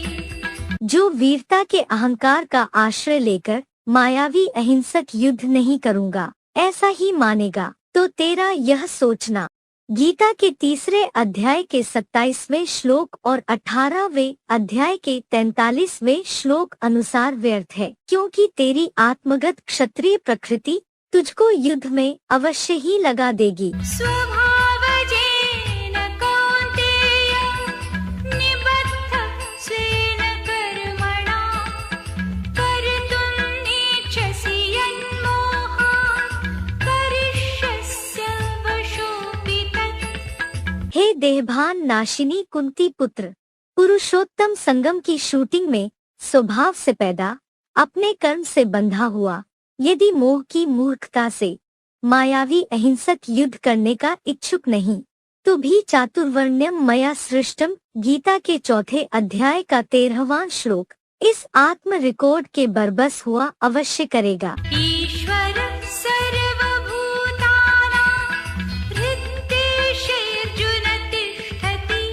जो वीरता के अहंकार का आश्रय लेकर मायावी अहिंसक युद्ध नहीं करूंगा ऐसा ही मानेगा तो तेरा यह सोचना गीता के 3 अध्याय के 27वें श्लोक और 18वें अध्याय के 43वें श्लोक अनुसार व्यर्थ है, क्योंकि तेरी आत्मगत क्षत्रिय प्रकृति तुझको युद्ध में अवश्य ही लगा देगी। स्वभावजेन कौन्तेय निबद्धः स्वेन कर्मणा कर्तुं नेच्छसि यन्मोहात् करिष्यस्य वशोऽपि तत्। हे देहभान नाशिनी कुंती पुत्र, पुरुषोत्तम संगम की शूटिंग में स्वभाव से पैदा अपने कर्म से बंधा हुआ यदि मोह की मूर्खता से मायावी अहिंसक युद्ध करने का इच्छुक नहीं तो भी चातुर्वर्ण्यम मया सृष्टम गीता के 4 अध्याय का 13वां श्लोक इस आत्म रिकॉर्ड के बरबस हुआ अवश्य करेगा। ईश्वर सर्वभूतानां हृद्देशेऽर्जुन तिष्ठति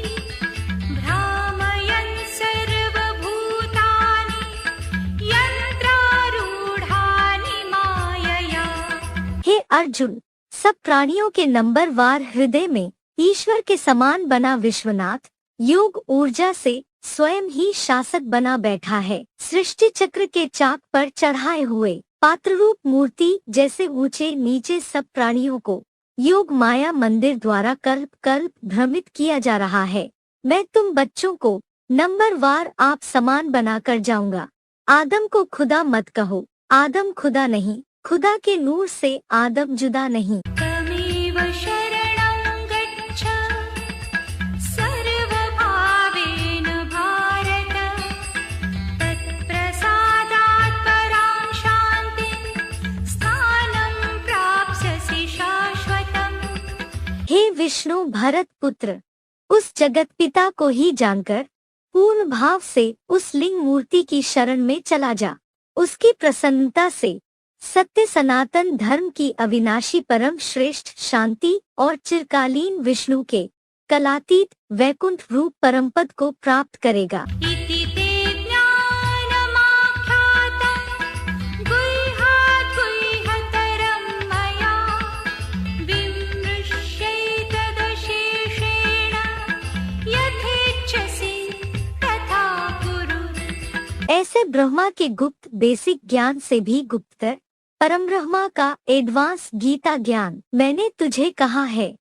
भ्रामयन् सर्वभूतानि यन्त्रारूढानि मायया। हे अर्जुन, सब प्राणियों के नंबरवार हृदय में ईश्वर के समान बना विश्वनाथ योग ऊर्जा से स्वयं ही शासक बना बैठा है। सृष्टि चक्र के चाक पर चढ़ाए हुए पात्ररूप मूर्ति जैसे ऊंचे नीचे सब प्राणियों को योग माया मंदिर द्वारा कल्प कल्प भ्रमित किया जा रहा है। मैं तुम बच्चों को नंबरवार आप समान बनाकर जाऊंगा। आदम को खुदा मत कहो, आदम खुदा नहीं, खुदा के नूर से आदम जुदा नहीं। तमेव शरणं गच्छ सर्वभावेन भारत, तत्प्रसादात् परां शान्तिं स्थानं प्राप्स्यसि शाश्वतम्। हे विष्णु भरत पुत्र, उस जगत पिता को ही जानकर पूर्ण भाव से उस लिंग मूर्ति की शरण में चला जा। उसकी प्रसन्नता से सत्य सनातन धर्म की अविनाशी परम श्रेष्ठ शांति और चिरकालीन विष्णु के कलातीत वैकुंठ रूप परमपद को प्राप्त करेगा। इति ते ज्ञानमाख्यातं गुह्यात् गुह्यतरं मया, विमृश्यैतदशेषेण यथेच्छसि तथा कुरु। ऐसे ब्रह्मा के गुप्त बेसिक ज्ञान से भी गुप्ततर परम ब्रह्मा का एडवांस गीता ज्ञान मैंने तुझे कहा है।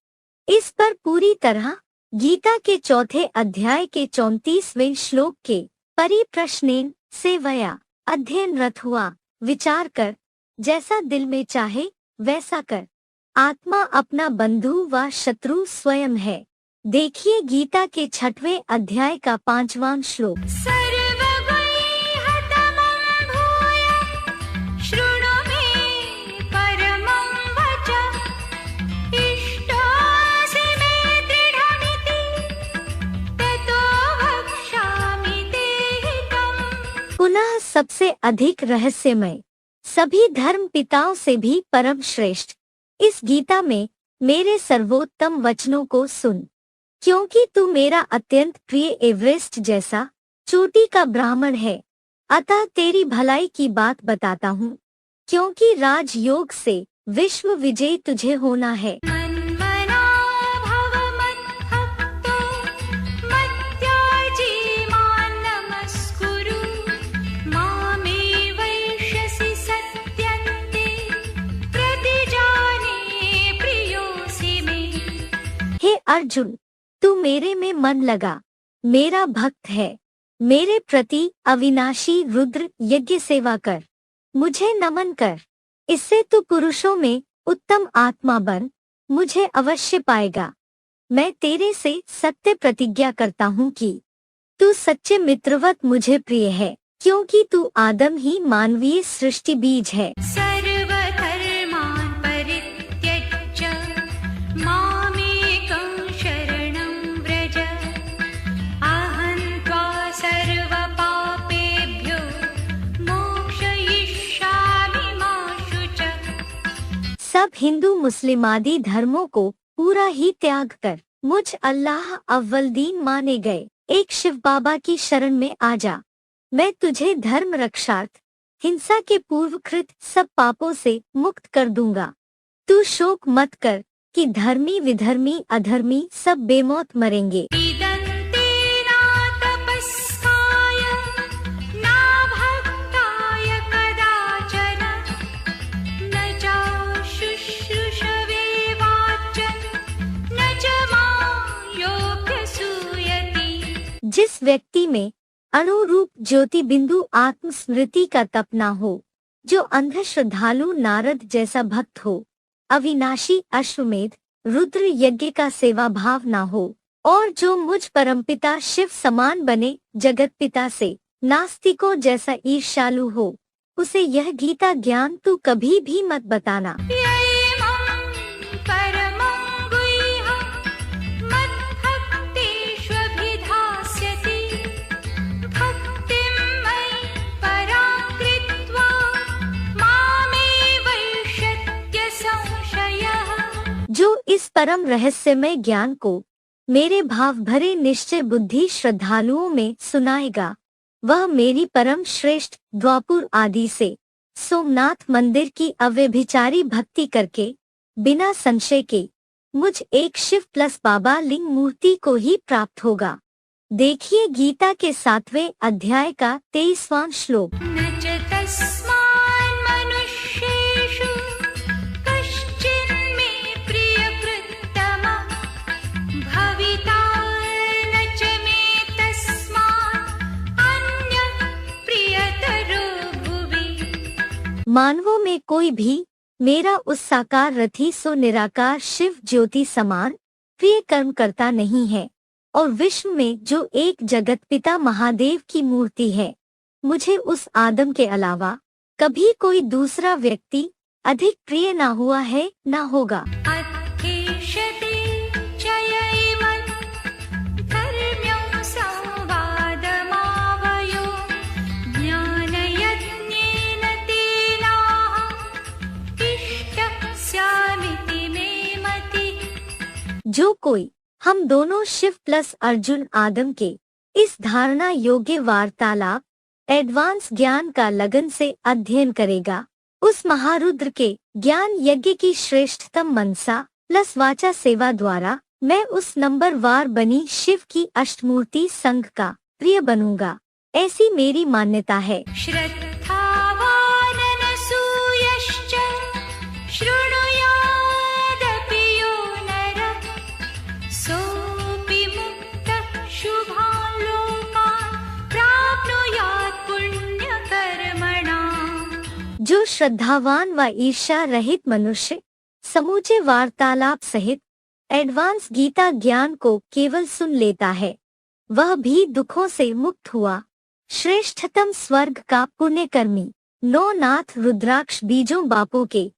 इस पर पूरी तरह गीता के चौथे अध्याय के 34वें श्लोक के परिप्रश्नेन सेवया अध्ययन रत हुआ। विचार कर, जैसा दिल में चाहे वैसा कर। आत्मा अपना बंधु व शत्रु स्वयं है। देखिए गीता के 6वें अध्याय का 5वां श्लोक। सर्वगुह्यतमं भूय शृणु मे परमं वचः, इष्टोऽसि मे दृढमिति ततो वक्ष्यामि ते हितम्। पुनः सबसे अधिक रहस्यमय, सभी धर्म पिताओं से भी परम श्रेष्ठ इस गीता में मेरे सर्वोत्तम वचनों को सुन, क्योंकि तू मेरा अत्यंत प्रिय एवरेस्ट जैसा चोटी का ब्राह्मण है। अतः तेरी भलाई की बात बताता हूँ, क्योंकि राजयोग से विश्व विजयी तुझे होना है। मन्मना भव मद्भक्तो मद्याजी मां नमस्कुरु, मामे वैष्यसि सत्यन्ते प्रतिजाने प्रियोऽसि मे। हे अर्जुन, तू मेरे में मन लगा, मेरा भक्त है, मेरे प्रति अविनाशी रुद्र यज्ञ सेवा कर, मुझे नमन कर। इससे तू पुरुषों में उत्तम आत्मा बन, मुझे अवश्य पाएगा। मैं तेरे से सत्य प्रतिज्ञा करता हूँ कि तू सच्चे मित्रवत मुझे प्रिय है, क्योंकि तू आदम ही मानवीय सृष्टि बीज है। सर्वधर्मान् परित्यज्य मामेकं शरणं व्रज, अहं त्वा सर्वपापेभ्यो मोक्षयिष्यामि मा शुचः। सब हिंदू मुस्लिम आदि धर्मों को पूरा ही त्याग कर मुझ अल्लाह अव्वल दीन माने गए एक शिव बाबा की शरण में आ जा। मैं तुझे धर्म रक्षार्थ हिंसा के पूर्वकृत सब पापों से मुक्त कर दूंगा। तू शोक मत कर कि धर्मी विधर्मी अधर्मी सब बेमौत मरेंगे। इदन्ते न तपस्काय न भक्ताय कदाचन, न चाशुश्रूषवे वाच्यं न च मां योऽभ्यसूयति। जिस व्यक्ति में अणुरूप ज्योति बिंदु आत्मस्मृति का तप न हो, जो अंध श्रद्धालु नारद जैसा भक्त हो, अविनाशी अश्वमेध रुद्र यज्ञ का सेवा भाव न हो, और जो मुझ परमपिता शिव समान बने जगत पिता से नास्तिकों जैसा ईर्ष्यालु हो, उसे यह गीता ज्ञान तू कभी भी मत बताना। यैमं परमं गुह्यं मद्भक्तेष्वभिधास्यति, भक्तिं मयि परां कृत्वा मामे वैष्यत्य संशयः। जो इस परम रहस्यमय ज्ञान को मेरे भाव भरे निश्चय बुद्धि श्रद्धालुओं में सुनाएगा, वह मेरी परम श्रेष्ठ द्वापुर आदि से सोमनाथ मंदिर की अव्यभिचारी भक्ति करके बिना संशय के मुझ एक शिव प्लस बाबा लिंग मूर्ति को ही प्राप्त होगा। देखिए गीता के 7वें अध्याय का 23वां श्लोक। न च तस्मान् मनुष्य मानवों में कोई भी मेरा उस साकार रथी सो निराकार शिव ज्योति समान प्रिय कर्म करता नहीं है, और विश्व में जो एक जगत पिता महादेव की मूर्ति है, मुझे उस आदम के अलावा कभी कोई दूसरा व्यक्ति अधिक प्रिय ना हुआ है, ना होगा। अध्येष्यते चयैवं धर्म्यं संवादमावयो ज्ञानयज्ञेन तेनाहम् इष्टस्यामिति मे मतिः। जो कोई हम दोनों शिव प्लस अर्जुन आदम के इस धारणा योग्य वार्तालाप एडवांस ज्ञान का लगन से अध्ययन करेगा, उस महारुद्र के ज्ञान यज्ञ की श्रेष्ठतम मनसा प्लस वाचा सेवा द्वारा मैं उस नंबर वार बनी शिव की अष्टमूर्ति संघ का प्रिय बनूंगा, ऐसी मेरी मान्यता है। श्रद्धावाननसूयश्च शृणुयादपि यो नरः सोऽपि मुक्तः शुभान् लोकान् प्राप्नुयात् पुण्यकर्मणाम्। जो श्रद्धावान व ईर्ष्या रहित मनुष्य समूचे वार्तालाप सहित एडवांस गीता ज्ञान को केवल सुन लेता है, वह भी दुखों से मुक्त हुआ श्रेष्ठतम स्वर्ग का पुण्यकर्मी नौ नाथ रुद्राक्ष बीजों बापों के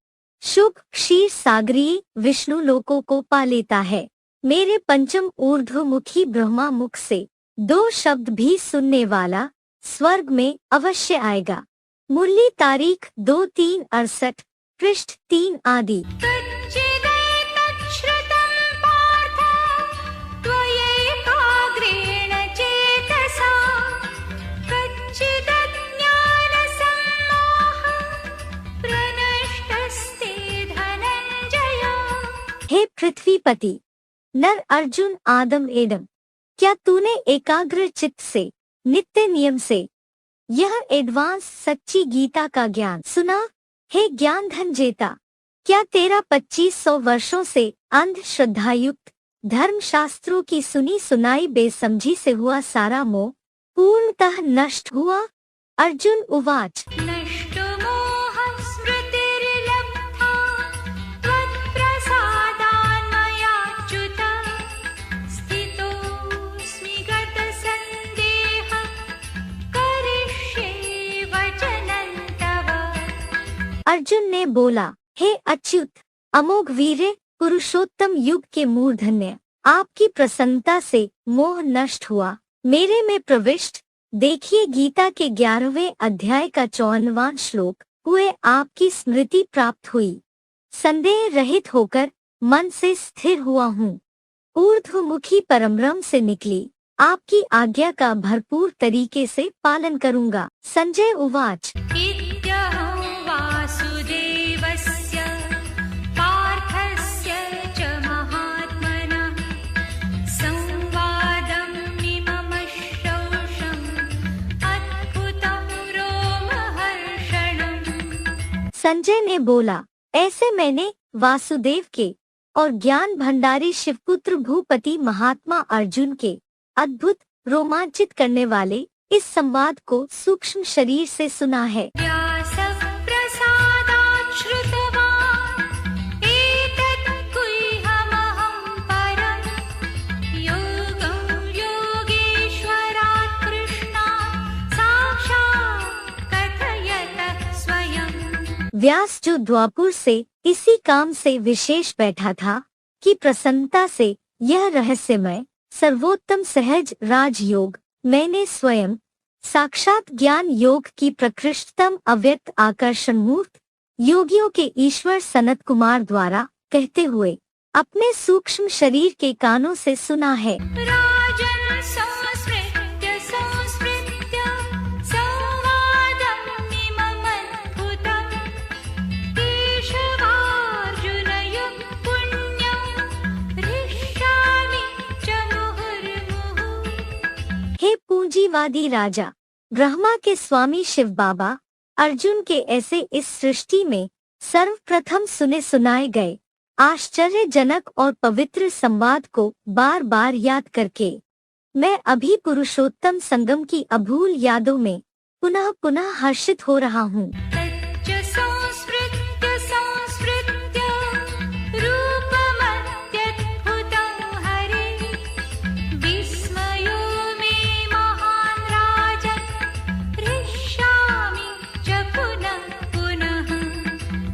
शुभ क्षीर सागरीय विष्णु लोकों को पा लेता है। मेरे पंचम ऊर्ध्वमुखी ब्रह्मा मुख से दो शब्द भी सुनने वाला स्वर्ग में अवश्य आएगा। मुरली तारीख 2/3/68 पृष्ठ 3 आदि। कच्चिदैतच्छ्रुतं पार्थ त्वयैकाग्रेण चेतसा कच्चिदज्ञानसम्मोहः प्रनष्टस्ते धनञ्जय। हे पृथ्वीपति नर अर्जुन आदम एडम, क्या तूने एकाग्र चित्त से नित्य नियम से यह एडवांस सच्ची गीता का ज्ञान सुना? हे ज्ञान धन जेता, क्या तेरा 2500 वर्षों से अंध श्रद्धायुक्त धर्म शास्त्रों की सुनी सुनाई बेसमझी से हुआ सारा मोह पूर्णतः नष्ट हुआ? अर्जुन उवाच। नष्टो मोहः स्मृतिर्लब्धा त्वत्प्रसादान्मयाच्युत स्थितोऽस्मि गतसन्देहः करिष्ये वचनं तव। अर्जुन ने बोला, हे अच्युत अमोघ वीर्य पुरुषोत्तम युग के मूर्धन्य, आपकी प्रसन्नता से मोह नष्ट हुआ, मेरे में प्रविष्ट। देखिए गीता के 11वें अध्याय का 54वां श्लोक हुए आपकी स्मृति प्राप्त हुई। संदेह रहित होकर मन से स्थिर हुआ हूँ। ऊर्ध्वमुखी परमब्रह्म से निकली आपकी आज्ञा का भरपूर तरीके से पालन करूँगा। संजय उवाच। इत्यहं वासुदेवस्य पार्थस्य च महात्मनः संवादम् इममश्रौषम् अद्भुतं रोमहर्षणम्। संजय ने बोला, ऐसे मैंने वासुदेव के और ज्ञान भंडारी शिवपुत्र भूपति महात्मा अर्जुन के अद्भुत रोमांचित करने वाले इस संवाद को सूक्ष्म शरीर से सुना है। व्यासप्रसादात् श्रुतवान् एतत् गुह्यमहं परम् योगं योगेश्वरात् कृष्णात् साक्षात् कथयतः स्वयम्। व्यास जो द्वापुर से इसी काम से विशेष बैठा था कि प्रसन्नता से यह रहस्यमय सर्वोत्तम सहज राजयोग मैंने स्वयं साक्षात ज्ञान योग की प्रकृष्टतम अव्यक्त आकर्षण मूर्त योगियों के ईश्वर सनत कुमार द्वारा कहते हुए अपने सूक्ष्म शरीर के कानों से सुना है। राजन् संस्मृत्य संस्मृत्य संवादम् इममद्भुतम् केशवार्जुनयोः पुण्यम् हृष्यामि च मुहुर्मुहुः। हे पूंजीवादी राजा, ब्रह्मा के स्वामी शिव बाबा अर्जुन के ऐसे इस सृष्टि में सर्वप्रथम सुने सुनाए गए आश्चर्यजनक और पवित्र संवाद को बार बार याद करके मैं अभी पुरुषोत्तम संगम की अभूल यादों में पुनः पुनः हर्षित हो रहा हूँ। तच्च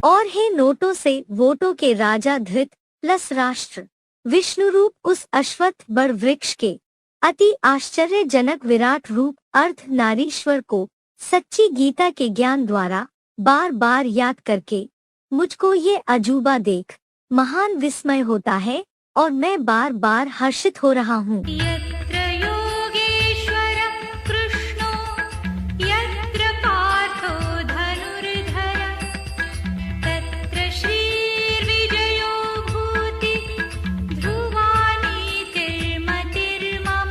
और हे नोटों से वोटों के राजा धृत प्लस राष्ट्र विष्णु रूप उस अश्वत्थ बड़ वृक्ष के अति आश्चर्यजनक विराट रूप अर्ध नारीश्वर को सच्ची गीता के ज्ञान द्वारा बार बार याद करके मुझको ये अजूबा देख महान विस्मय होता है और मैं बार बार हर्षित हो रहा हूँ। यत्र योगेश्वरः कृष्णो यत्र पार्थो धनुर्धरः तत्र श्रीर्विजयो भूतिः ध्रुवा नीतिर्मतिर्मम।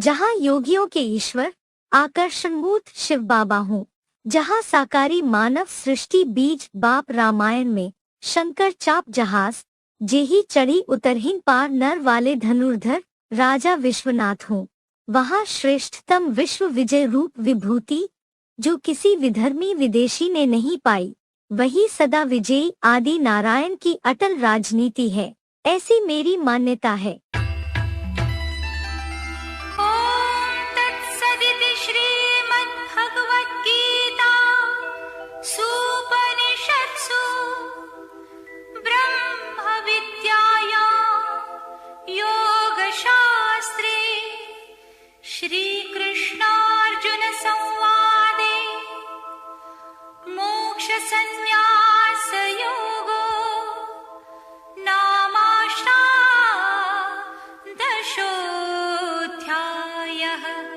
जहाँ योगियों के ईश्वर आकर्षणमूर्त शिव बाबा हूँ, जहाँ साकारी मानव सृष्टि बीज बाप रामायण में शंकर चाप जहाज जेही चढ़ी उतरहीन पार नर वाले धनुर्धर राजा विश्वनाथ हूँ, वहाँ श्रेष्ठतम विश्व विजय रूप विभूति जो किसी विधर्मी विदेशी ने नहीं पाई, वही सदा विजयी आदि नारायण की अटल राजनीति है, ऐसी मेरी मान्यता है। ॐ तत्सदिति श्रीमद्भगवद्गीता सूपनिषत्सु ब्रह्मविद्यायां योगशास्त्रे श्रीकृष्णार्जुनसंवादे मोक्षसंन्यासयोगो नामाष्टादशोऽध्यायः।